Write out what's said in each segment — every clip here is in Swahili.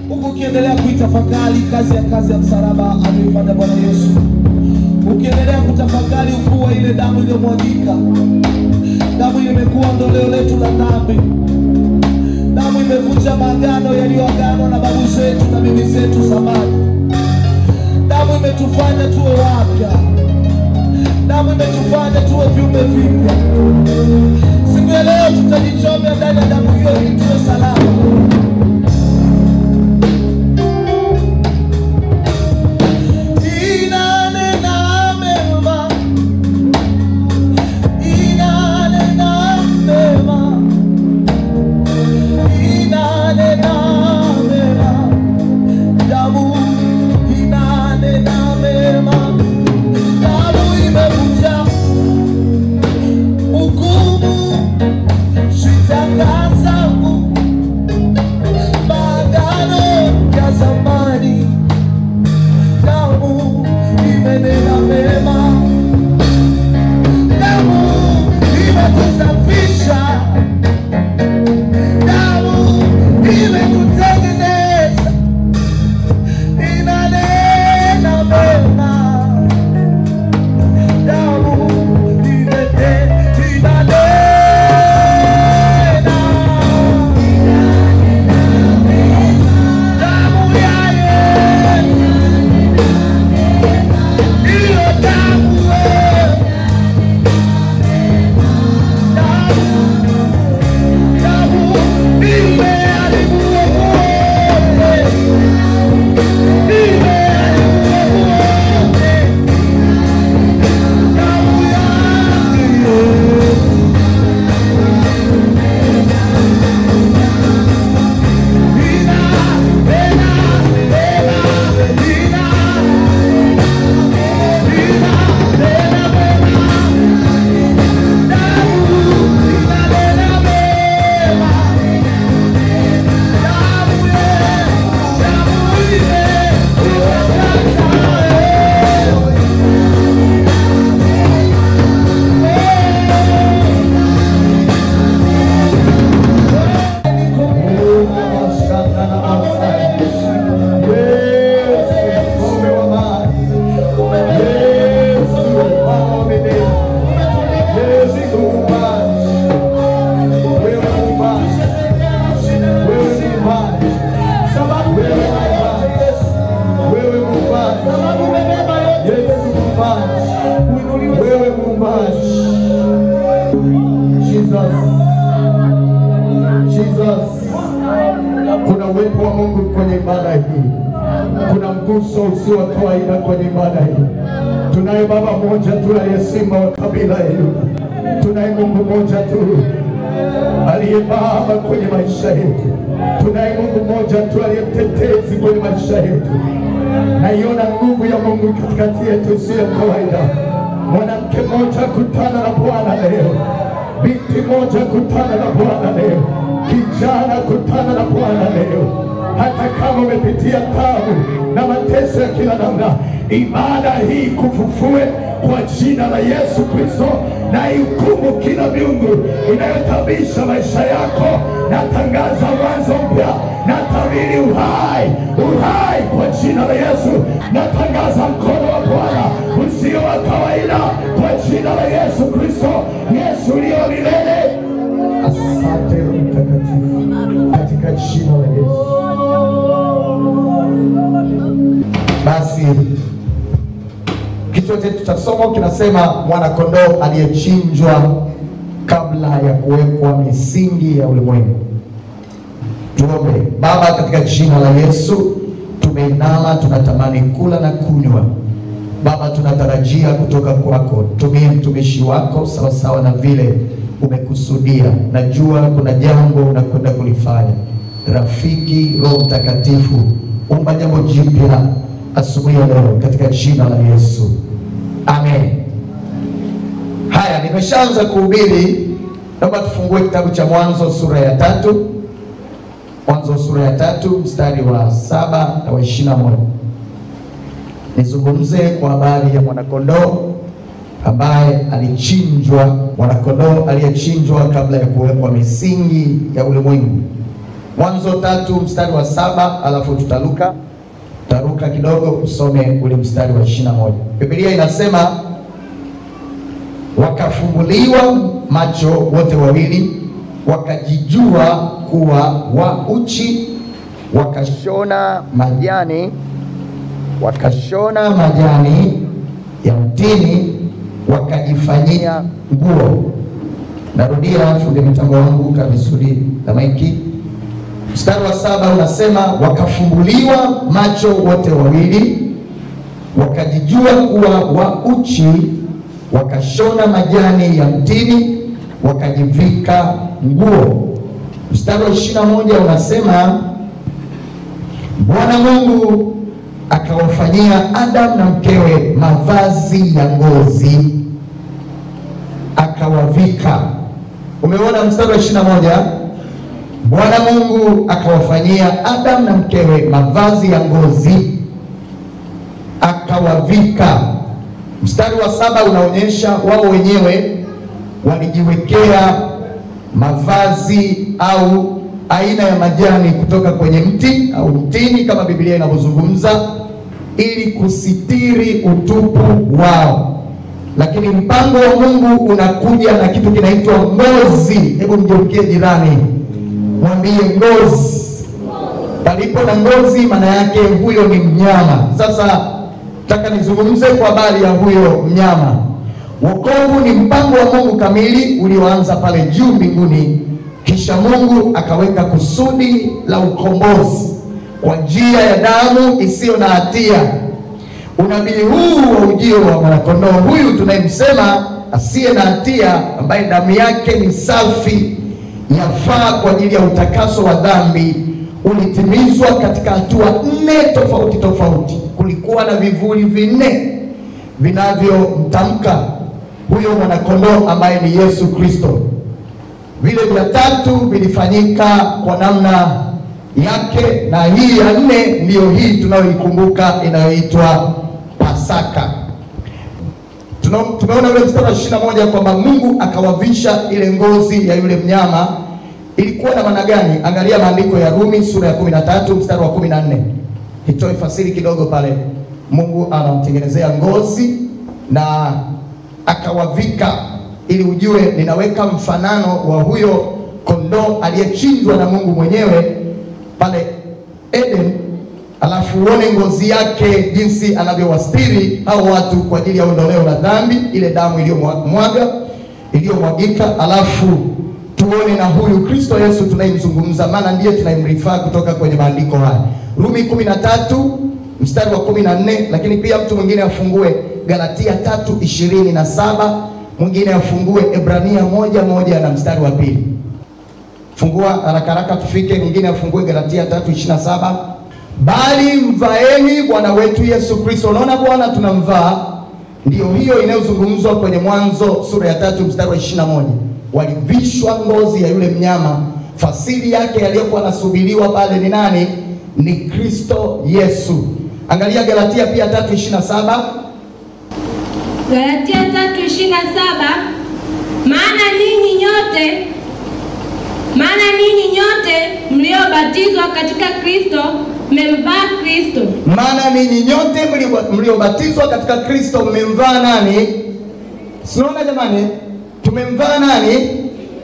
Huku ukiendelea kuitafakari kazi ya msalaba aliyofanya Bwana Yesu, ukiendelea kutafakari ukuu wa ile damu iliyomwagika. Damu imekuwa ondoleo letu la dhambi. Damu imevunja maagano yaliyoaganwa na babu zetu na bibi zetu zamani. Damu imetufanya tuwe wapya. Damu imetufanya tuwe viumbe vipya. Siku ya leo tutajichomea ndani ya damu hiyo ili tuwe salama. Kuna uwepo wa Mungu kwenye ibada hii. Kuna mguso usio wa kawaida kwenye ibada hii. Tunaye Baba mmoja tu aliye simba wa kabila ya Yuda. Tunaye Mungu mmoja tu aliye Baba kwenye maisha yetu. Tunaye Mungu mmoja tu aliye mtetezi kwenye maisha yetu. Naiona nguvu ya Mungu katikati yetu sio kawaida. Mwanamke mmoja kutana na Bwana leo. Binti moja kutana na Bwana leo. Kijana kutana na Bwana leo. Hata kama umepitia taabu na mateso ya kila namna, ibada hii kufufue kwa jina la Yesu Kristo, na ihukumu kila miungu inayotabisha maisha yako. Natangaza mwanzo mpya, natabiri uhai kwa jina la Yesu. Natangaza mkono wa Bwana usio wa kawaida kwa jina la Yesu Kristo. Yesu uliye milele, asante Mtakatifu, katika jina la Yesu. Basi kichwa chetu cha somo kinasema mwana kondoo aliyechinjwa kabla ya kuwekwa misingi ya ulimwengu. Tuombe. Baba, katika jina la Yesu tumeinama, tunatamani kula na kunywa. Baba, tunatarajia kutoka kwako. Tumie mtumishi wako sawa sawa na vile umekusudia. Najua kuna jambo unakwenda kulifanya. Rafiki Roho Mtakatifu, umba jambo jipya asubuhi ya leo katika jina la Yesu. Amen. Haya, nimeshaanza kuhubiri. Naomba tufungue kitabu cha Mwanzo sura ya 3. Mwanzo sura ya 3 mstari wa 7 na wa 21. Nizungumze kwa habari ya mwanakondoo ambaye alichinjwa, mwanakondoo aliyechinjwa kabla ya kuwekwa misingi ya ulimwengu. Mwanzo 3 mstari wa 7, alafu taruka kidogo usome ule mstari wa 21. Biblia inasema wakafumbuliwa macho wote wawili, wakajijua kuwa wa uchi, wakashona majani ya mtini, wakajifanyia nguo. Narudia, fundi mitambo wangu kabisuri na maiki. Mstari wa 7 unasema wakafumbuliwa macho wote wawili, wakajijua kuwa wa uchi, wakashona majani ya mtini, wakajivika nguo. Mstari wa 21 unasema Bwana Mungu akawafanyia Adam na mkewe mavazi ya ngozi, akawavika. Umeona mstari wa 21? Bwana Mungu akawafanyia Adam na mkewe mavazi ya ngozi, akawavika. Mstari wa 7 unaonyesha wao wenyewe walijiwekea mavazi au aina ya majani kutoka kwenye mti au mtini kama Biblia inavyozungumza, ili kusitiri utupu wao. Lakini mpango wa Mungu unakuja na kitu kinaitwa ngozi. Hebu mgeukie jirani, mwambie ngozi. Palipo na ngozi, maana yake huyo ni mnyama. Sasa nataka nizungumze kwa habari ya huyo mnyama. Wokovu ni mpango wa Mungu kamili ulioanza pale juu mbinguni, kisha Mungu akaweka kusudi la ukombozi kwa njia ya damu isiyo na hatia. Unabii huu wa ujio wa mwanakondoo huyu tunayemsema asiye na hatia, ambaye damu yake ni safi, yafaa kwa ajili ya utakaso wa dhambi, ulitimizwa katika hatua 4 tofauti. Kulikuwa na vivuli 4 vinavyomtamka huyo mwanakondoo ambaye ni Yesu Kristo. Vile vya 3 vilifanyika kwa namna yake, na hii ya 4 ndiyo hii tunayoikumbuka inayoitwa Pasaka. Tumeona ule mstari wa 21 kwamba Mungu akawavisha ile ngozi ya yule mnyama. Ilikuwa na maana gani? Angalia maandiko ya Rumi sura ya 13 mstari wa 14. Nitoe fasiri kidogo pale. Mungu anamtengenezea ngozi na akawavika, ili ujue ninaweka mfanano wa huyo kondoo aliyechinjwa na Mungu mwenyewe pale Eden, alafu uone ngozi yake jinsi anavyowastiri hao watu kwa ajili ya ondoleo la dhambi, ile damu iliyomwagika, alafu tuone na huyu Kristo Yesu tunayemzungumza, maana ndiye tunayemrifaa kutoka kwenye maandiko haya. Rumi 13 mstari wa 14, lakini pia mtu mwingine afungue Galatia 3:27, mwingine afungue Ebrania 1:1 na mstari wa 2. Fungua haraka tufike. Mwingine afungue Galatia 3:27. Bali mvaeni Bwana wetu Yesu Kristo. Unaona Bwana tunamvaa, ndio hiyo inayozungumzwa kwenye Mwanzo sura ya 3 mstari wa 21. Walivishwa ngozi ya yule mnyama. Fasili yake aliyokuwa anasubiriwa pale ni nani? Ni Kristo Yesu. Angalia Galatia pia 3:27. Galatia 3:27, maana ninyi nyote mliobatizwa katika Kristo mmemvaa Kristo. Maana ninyi nyote mliobatizwa katika Kristo mmemvaa nani? Sinaona jamani, tumemvaa nani?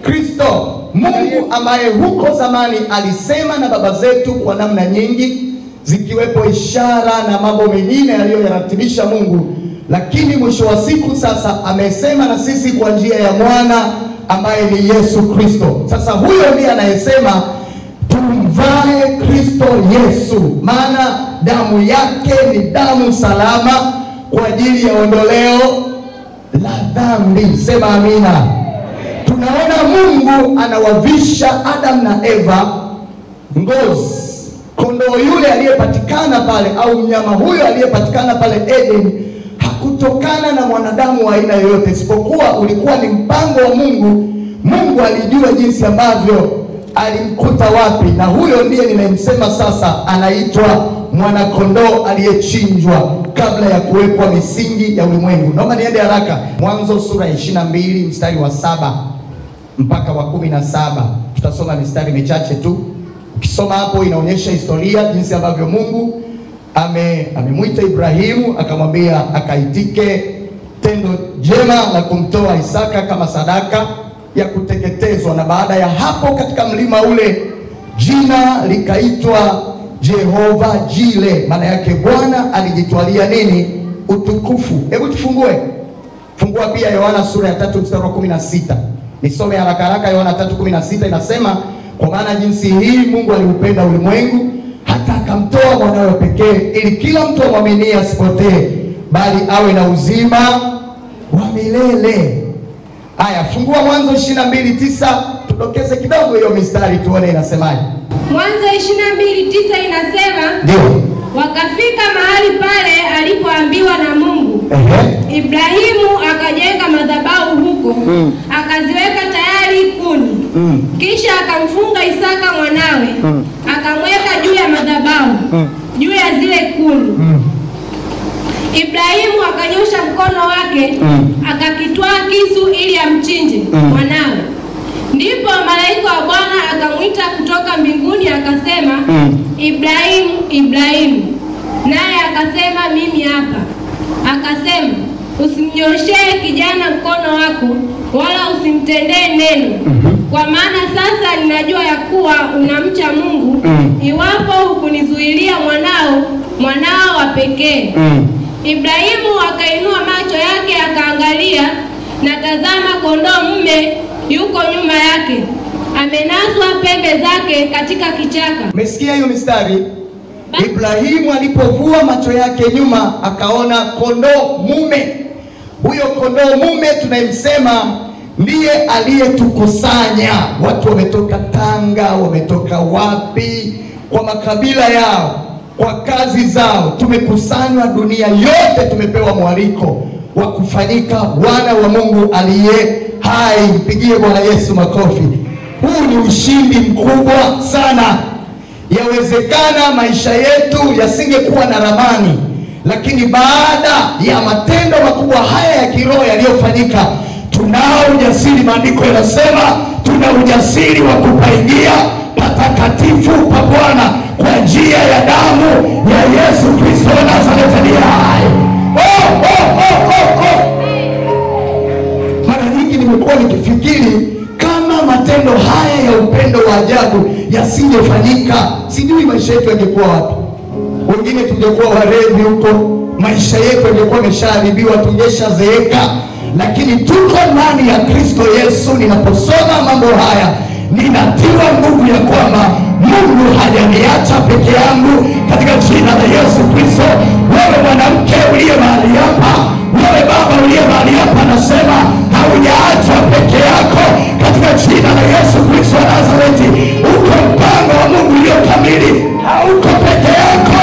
Kristo. Mungu ambaye huko zamani alisema na baba zetu kwa namna nyingi, zikiwepo ishara na mambo mengine aliyoyaratibisha Mungu, lakini mwisho wa siku sasa amesema na sisi kwa njia ya mwana ambaye ni Yesu Kristo. Sasa huyo ndiye anayesema tumvae Kristo Yesu, maana damu yake ni damu salama kwa ajili ya ondoleo la dhambi. Sema amina. Tunaona Mungu anawavisha Adam na Eva ngozi. Kondoo yule aliyepatikana pale au mnyama huyo aliyepatikana pale Eden hakutokana na mwanadamu wa aina yoyote, isipokuwa ulikuwa ni mpango wa Mungu. Mungu alijua jinsi ambavyo alimkuta wapi, na huyo ndiye ninayemsema sasa anaitwa mwana kondoo aliyechinjwa kabla ya kuwekwa misingi ya ulimwengu. Naomba niende haraka. Mwanzo sura ya 22 mstari wa 7 mpaka wa 17. Tutasoma mistari michache tu. Ukisoma hapo inaonyesha historia jinsi ambavyo Mungu amemwita Ibrahimu, akamwambia akaitike tendo jema la kumtoa Isaka kama sadaka ya kuteketezwa. Na baada ya hapo katika mlima ule jina likaitwa Jehova Jile, maana yake Bwana alijitwalia nini? Utukufu. Hebu fungua pia Yohana sura ya 3 mstari wa 16. Nisome haraka haraka. Yohana 3:16 inasema, kwa maana jinsi hii Mungu aliupenda ulimwengu hata akamtoa mwanawe pekee, ili kila mtu amwaminie asipotee, bali awe na uzima wa milele. Haya, fungua Mwanzo 22:9, tudokeze kidogo hiyo mistari tuone inasemaje. Mwanzo 22:9 inasema, ndio, wakafika mahali pale alipoambiwa na Mungu. Ibrahimu akajenga madhabahu huko, akaziweka tayari kuni. Kisha akamfunga Isaka mwanawe, akamweka juu ya madhabahu, juu ya zile kuni. Ibrahimu akanyosha mkono wake, akakitwaa kisu ili amchinje mwanawe. Ndipo malaika wa Bwana akamwita kutoka mbinguni akasema, Ibrahimu, Ibrahimu. Naye akasema, mimi hapa. Akasema, usimnyoshee kijana mkono wako, wala usimtendee neno, kwa maana sasa ninajua ya kuwa unamcha Mungu, iwapo hukunizuilia mwanao wa pekee. Ibrahimu akainua macho yake akaangalia, na tazama, kondoo mume yuko nyuma yake, amenaswa pembe zake katika kichaka. Umesikia hiyo mistari? Ibrahimu alipovua macho yake nyuma akaona kondoo mume. Huyo kondoo mume tunayemsema ndiye aliyetukusanya. Watu wametoka Tanga, wametoka wapi, kwa makabila yao, kwa kazi zao, tumekusanywa dunia yote, tumepewa mwaliko wa kufanyika wana wa Mungu aliye hai. Mpigie Bwana Yesu makofi. Huu ni ushindi mkubwa sana. Yawezekana maisha yetu yasingekuwa na ramani, lakini baada ya matendo makubwa haya ya kiroho yaliyofanyika, tunao ujasiri. Maandiko yanasema tuna ujasiri wa kupaingia patakatifu pa Bwana kwa njia ya damu ya Yesu Kristo wa Nazareti aliye hai. Mara nyingi nimekuwa nikifikiri kama matendo haya ya upendo wa ajabu yasingefanyika, sijui maisha yetu yangekuwa wapi. Wengine tungekuwa warevi huko, maisha yetu yangekuwa yameshaharibiwa, tungeshazeeka. Lakini tuko ndani ya Kristo Yesu. Ninaposoma mambo haya ninatiwa nguvu ya kwamba Mungu hajaniacha peke yangu katika jina la Yesu Kristo. Wewe mwanamke uliye mahali hapa, wewe baba uliye mahali hapa, nasema haujaachwa peke yako katika jina la Yesu Kristo wa Nazareti. Uko mpango wa Mungu ulio kamili, hauko peke yako.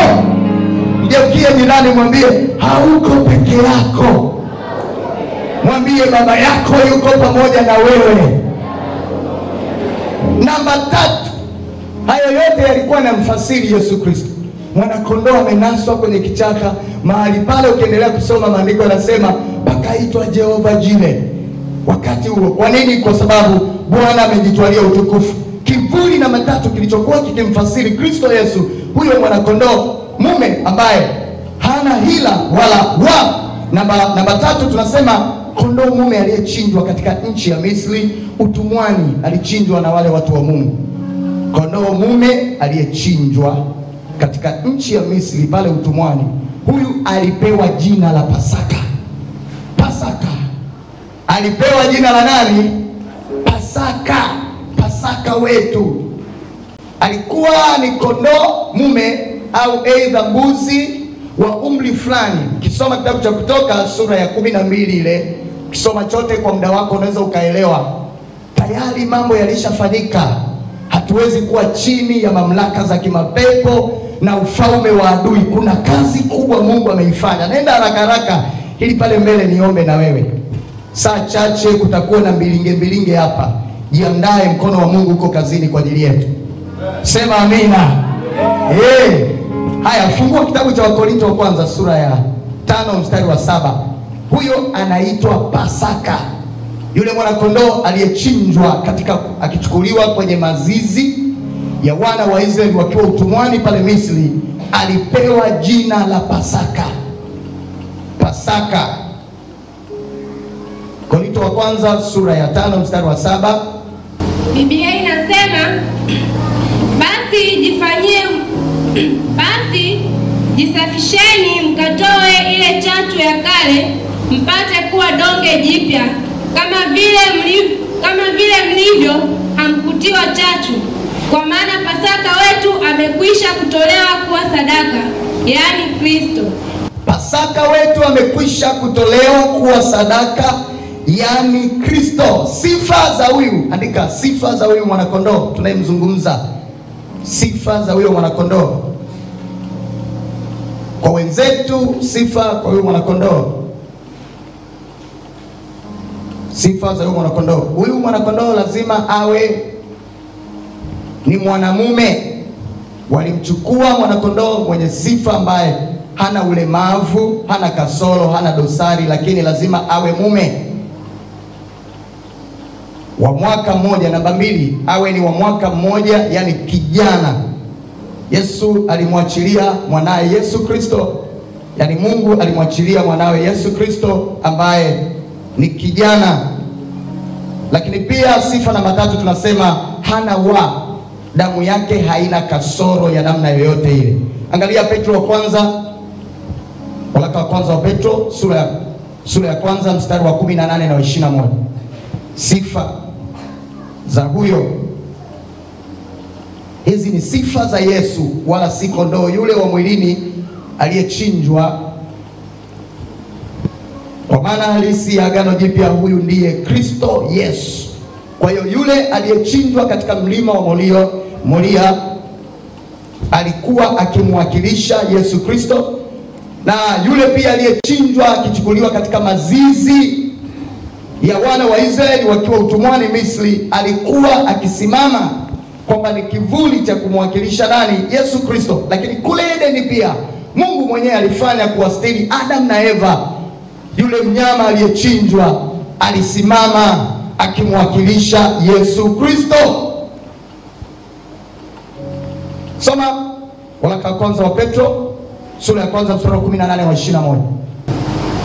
Mgeukie jirani mwambie hauko peke yako. Mwambie baba yako yuko pamoja na wewe. Namba 3, hayo yote yalikuwa na mfasiri Yesu Kristo. Mwanakondoo amenaswa kwenye kichaka. Mahali pale ukiendelea kusoma maandiko yanasema pakaitwa Jehova Jile. Wakati huo, kwa nini? Kwa sababu Bwana amejitwalia utukufu. Kivuli namba 3 kilichokuwa kikimfasiri Kristo Yesu, huyo mwanakondoo mume ambaye hana hila wala wa. Namba 3 tunasema kondoo mume aliyechinjwa katika nchi ya Misri utumwani. Alichinjwa na wale watu wa Mungu. Kondoo mume aliyechinjwa katika nchi ya Misri pale utumwani. Huyu alipewa jina la Pasaka. Pasaka. Alipewa jina la nani? Pasaka. Pasaka wetu. Alikuwa ni kondoo mume au aidha mbuzi wa umri fulani. Ukisoma kitabu cha Kutoka sura ya 12 ile, ukisoma chote kwa muda wako unaweza ukaelewa. Tayari mambo yalishafanyika. Hatuwezi kuwa chini ya mamlaka za kimapepo na ufalme wa adui. Kuna kazi kubwa Mungu ameifanya. Nenda haraka haraka ili pale mbele niombe na wewe. Saa chache kutakuwa na mbilinge hapa. Jiandae, mkono wa Mungu uko kazini kwa ajili yetu. Sema amina. Haya, fungua kitabu cha Wakorintho wa kwanza sura ya 5 mstari wa 7. Huyo anaitwa Pasaka. Yule mwana kondoo aliyechinjwa akichukuliwa kwenye mazizi ya wana wa Israeli wakiwa utumwani pale Misri alipewa jina la Pasaka. Pasaka. Korinto wa kwanza sura ya 5 mstari wa 7. Biblia inasema basi jisafisheni mkatoe ile chatu ya kale mpate kuwa donge jipya kama vile mlivyo hamkutiwa chachu, kwa maana Pasaka wetu amekwisha kutolewa kuwa sadaka, yaani Kristo. Pasaka wetu amekwisha kutolewa kuwa sadaka, yaani Kristo. Sifa za huyu, andika sifa za huyu mwanakondoo tunayemzungumza. Sifa za huyu mwanakondoo. Kwa wenzetu, sifa kwa huyu mwanakondoo. Sifa za huyu mwanakondoo. Huyu mwanakondoo lazima awe ni mwanamume. Walimchukua mwanakondoo mwenye sifa ambaye hana ulemavu, hana kasoro, hana dosari, lakini lazima awe mume wa mwaka mmoja. Namba 2, awe ni wa mwaka mmoja, yani kijana. Yesu alimwachilia mwanae Yesu Kristo, yani Mungu alimwachilia mwanawe Yesu Kristo ambaye ni kijana. Lakini pia sifa namba 3 tunasema hana wa, damu yake haina kasoro ya namna yoyote ile. Angalia Petro wa kwanza, waraka wa kwanza wa Petro sura ya kwanza mstari wa 18 na 21. Sifa za huyo. Hizi ni sifa za Yesu, wala si kondoo yule wa mwilini aliyechinjwa. Kwa maana halisi ya agano jipya huyu ndiye Kristo Yesu. Kwa hiyo yule aliyechinjwa katika mlima wa Moria alikuwa akimwakilisha Yesu Kristo, na yule pia aliyechinjwa akichukuliwa katika mazizi ya wana wa Israeli wakiwa utumwani Misri alikuwa akisimama kwamba ni kivuli cha kumwakilisha nani? Yesu Kristo. Lakini kule Edeni pia Mungu mwenyewe alifanya kuwastiri Adam na Eva. Yule mnyama aliyechinjwa alisimama akimwakilisha Yesu Kristo. Soma waraka wa kwanza wa Petro sura ya kwanza mstari wa 18 wa 21.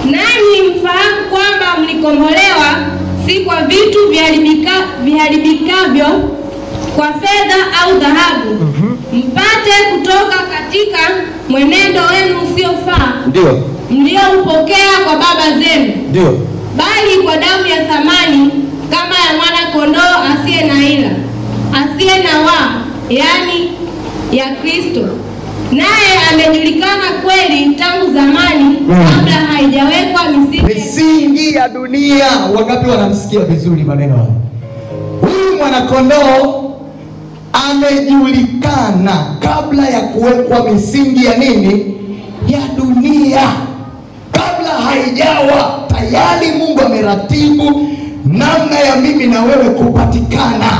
Nanyi mfahamu kwamba mlikombolewa si kwa vitu viharibikavyo kwa fedha au dhahabu, mpate kutoka katika mwenendo wenu usiofaa, ndio mlioupokea kwa baba zenu, ndio, bali kwa damu ya thamani kama ya mwana kondoo asiye na ila, asiye na wa, yani ya Kristo. Naye amejulikana kweli tangu zamani kabla haijawekwa misingi ya dunia. Wangapi wanamsikia vizuri maneno haya? Huyu mwanakondoo amejulikana kabla ya kuwekwa misingi ya nini? Ya dunia. Kabla haijawa, tayari Mungu ameratibu namna ya mimi na wewe kupatikana.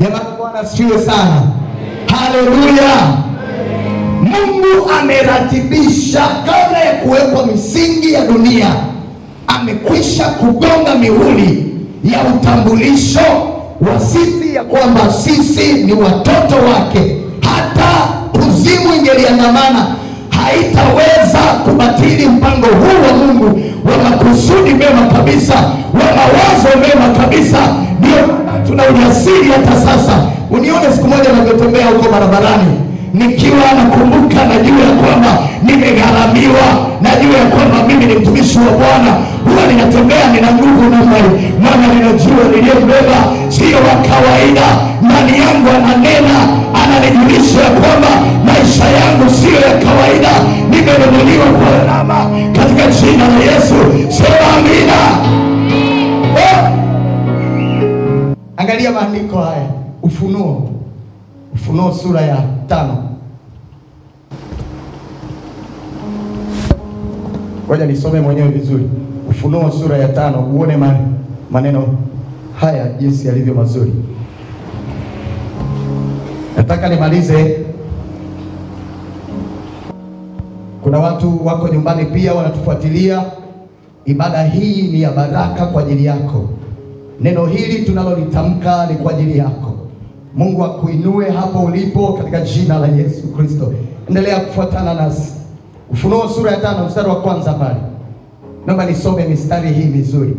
Jamani, Bwana asifiwe sana. Haleluya. Mungu ameratibisha kabla ya kuwekwa misingi ya dunia. Amekwisha kugonga mihuri ya utambulisho wa sisi ya kwamba sisi ni watoto wake. Hata kuzimu ingeliandamana haitaweza kubatili mpango huu wa Mungu wa makusudi mema kabisa, wa mawazo mema kabisa. Ndio tuna ujasiri hata sasa. Unione siku moja ninapotembea huko barabarani nikiwa nakumbuka, najua ya kwamba nimegharamiwa, najua ya kwamba mimi ni mtumishi wa Bwana. Huwa ninatembea nina nguvu namna hii, maana ninajua niliyembeba sio wa kawaida. Ndani yangu ananena, ananijulisha ya kwamba maisha yangu sio ya kawaida. Nimenunuliwa kwa gharama katika jina la Yesu. Sema amina. Angalia maandiko haya, Ufunuo sura ya 5. Ngoja nisome mwenyewe vizuri. Ufunuo sura ya 5, uone maneno haya jinsi yalivyo mazuri. Nataka nimalize. Kuna watu wako nyumbani pia wanatufuatilia. Ibada hii ni ya baraka kwa ajili yako. Neno hili tunalolitamka ni kwa ajili yako. Mungu akuinue hapo ulipo katika jina la Yesu Kristo. Endelea kufuatana nasi. Ufunuo sura ya 5 mstari wa kwanza pale. Naomba nisome mistari hii mizuri.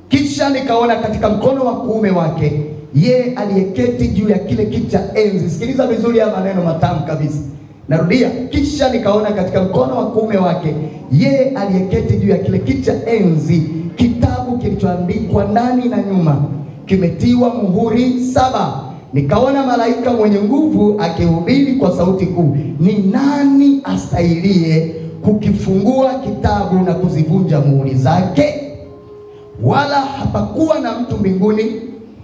Kisha nikaona katika mkono wa kuume wake yeye aliyeketi juu ya kile kiti cha enzi. Sikiliza vizuri haya maneno matamu kabisa. Narudia, kisha nikaona katika mkono wa kuume wake yeye aliyeketi juu ya kile kiti cha enzi kitabu kilichoandikwa ndani na nyuma, kimetiwa muhuri 7. Nikaona malaika mwenye nguvu akihubiri kwa sauti kuu, ni nani astahilie kukifungua kitabu na kuzivunja muhuri zake? Wala hapakuwa na mtu mbinguni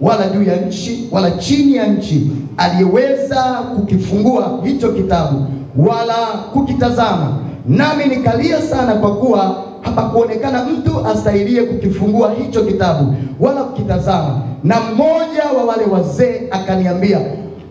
wala juu ya nchi wala chini ya nchi aliyeweza kukifungua hicho kitabu wala kukitazama. Nami nikalia sana, kwa kuwa hapakuonekana mtu astahilie kukifungua hicho kitabu wala kukitazama. Na mmoja wa wale wazee akaniambia,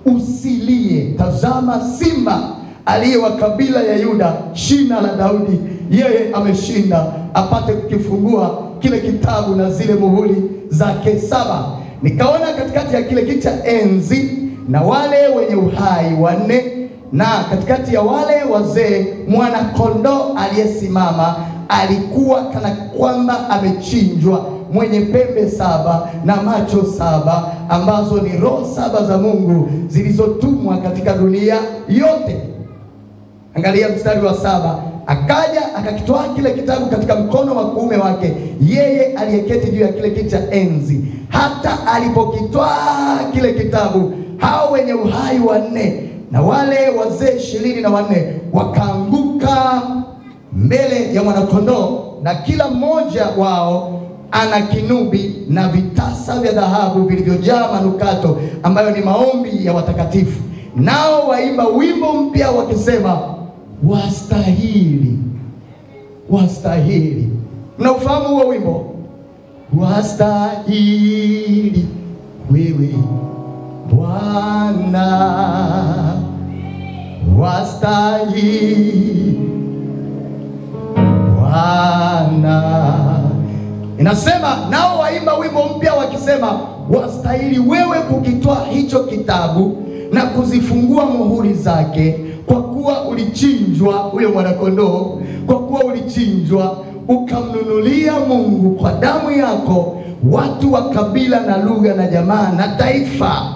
usilie, tazama simba aliye wa kabila ya Yuda, shina la Daudi, yeye ameshinda apate kukifungua kile kitabu na zile muhuri zake 7. Nikaona katikati ya kile kiti cha enzi na wale wenye uhai 4, na katikati ya wale wazee mwana kondoo aliyesimama alikuwa kana kwamba amechinjwa, mwenye pembe 7 na macho 7, ambazo ni roho 7 za Mungu zilizotumwa katika dunia yote. Angalia mstari wa 7. Akaja akakitoa kile kitabu katika mkono wa kuume wake yeye aliyeketi juu ya kile kiti cha enzi. Hata alipokitoa kile kitabu, hao wenye uhai 4 na wale wazee 24 wakaanguka mbele ya mwanakondoo, na kila mmoja wao ana kinubi na vitasa vya dhahabu vilivyojaa manukato, ambayo ni maombi ya watakatifu. Nao waimba wimbo mpya wakisema, wastahili, wastahili. Mnaufahamu huo wimbo? Wastahili wewe Bwana, wastahili Bwana. Inasema nao waimba wimbo mpya wakisema, wastahili wewe kukitoa hicho kitabu na kuzifungua muhuri zake, kwa kuwa ulichinjwa, huyo mwanakondoo, kwa kuwa ulichinjwa ukamnunulia Mungu kwa damu yako watu wa kabila na lugha na jamaa na taifa.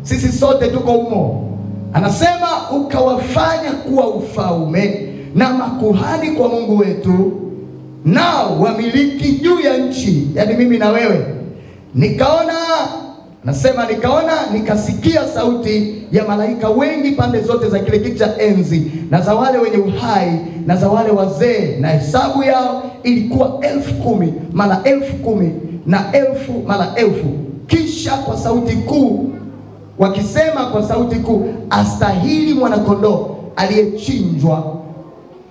Sisi sote tuko humo. Anasema ukawafanya kuwa ufalme na makuhani kwa Mungu wetu, nao wamiliki juu ya nchi. Yani mimi na wewe. Nikaona, nasema nikaona, nikasikia sauti ya malaika wengi pande zote za kile kiti cha enzi na za wale wenye uhai na za wale wazee, na hesabu yao ilikuwa 10,000 mara 10,000 na 1000 mara 1000. Kisha kwa sauti kuu wakisema kwa sauti kuu, astahili mwanakondoo aliyechinjwa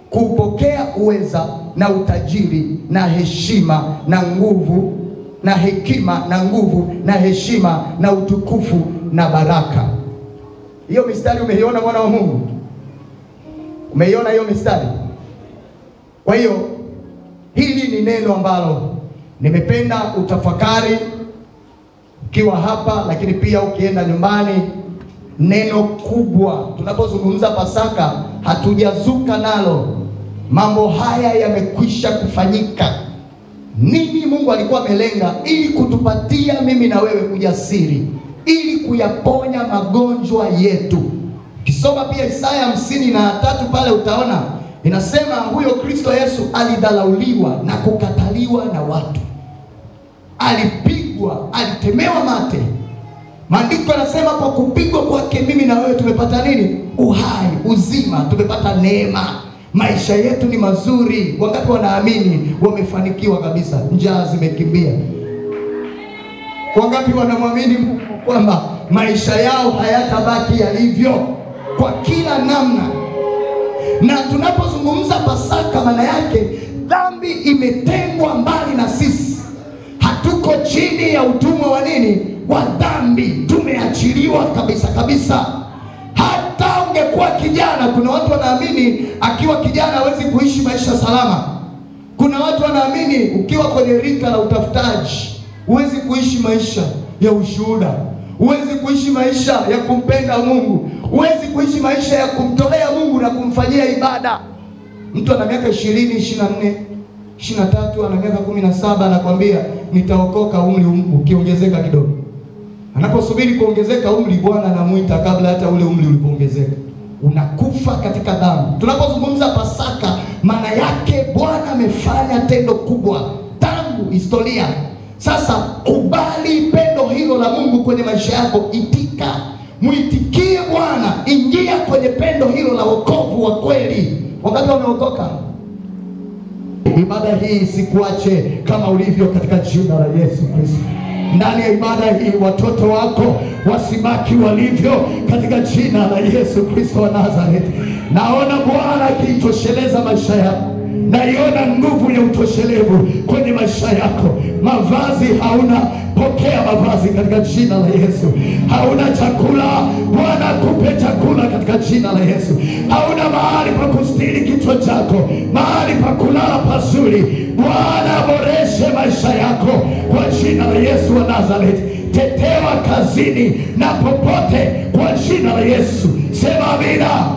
kupokea uweza na utajiri na heshima na nguvu na hekima na nguvu na heshima na utukufu na baraka. Hiyo mistari umeiona, mwana wa Mungu? Umeiona hiyo mistari? Kwa hiyo hili ni neno ambalo nimependa utafakari ukiwa hapa, lakini pia ukienda nyumbani. Neno kubwa. Tunapozungumza Pasaka hatujazuka nalo. Mambo haya yamekwisha kufanyika. Nini Mungu alikuwa amelenga? Ili kutupatia mimi na wewe ujasiri, ili kuyaponya magonjwa yetu. Kisoma pia Isaya 53 pale utaona inasema huyo Kristo Yesu alidhalauliwa na kukataliwa na watu, alipigwa, alitemewa mate. Maandiko yanasema kwa kupigwa kwake mimi na wewe tumepata nini? Uhai, uzima, tumepata neema. Maisha yetu ni mazuri. Wangapi wanaamini wamefanikiwa kabisa? Njaa zimekimbia. Wangapi wanamwamini Mungu kwamba maisha yao hayatabaki yalivyo kwa kila namna? Na tunapozungumza Pasaka, maana yake dhambi imetengwa mbali na sisi. Hatuko chini ya utumwa wa nini? Wa dhambi. Tumeachiliwa kabisa kabisa. Hata ungekuwa kijana, kuna watu wanaamini akiwa kijana hawezi kuishi maisha salama. Kuna watu wanaamini ukiwa kwenye rika la utafutaji huwezi kuishi maisha ya ushuhuda. Huwezi kuishi maisha ya kumpenda Mungu. Huwezi kuishi maisha ya kumtolea Mungu na kumfanyia ibada. Mtu ana miaka 20, 24, 23, ana miaka 17 anakwambia nitaokoka umri ukiongezeka kidogo. Anaposubiri kuongezeka umri, Bwana anamuita kabla hata ule umri ulipoongezeka. Unakufa katika dhambi. Tunapozungumza Pasaka, maana yake Bwana amefanya tendo kubwa tangu historia. Sasa kubali pendo hilo la Mungu kwenye maisha yako. Itika, muitikie Bwana, ingia kwenye pendo hilo la wokovu wa kweli. Wakati wameokoka, ibada hii sikuache kama ulivyo katika jina la Yesu Kristo. Ndani ya ibada hii watoto wako wasibaki walivyo katika jina la Yesu Kristo wa Nazareti. Naona Bwana akitosheleza maisha yako. Naiona nguvu ya utoshelevu kwenye maisha yako. Mavazi hauna, pokea mavazi katika jina la Yesu. Hauna chakula, Bwana akupe chakula katika jina la Yesu. Hauna mahali pa kustiri kichwa chako, mahali pa kulala pazuri, Bwana aboreshe maisha yako kwa jina la Yesu wa Nazareti. Tetewa kazini na popote kwa jina la Yesu. Sema amina.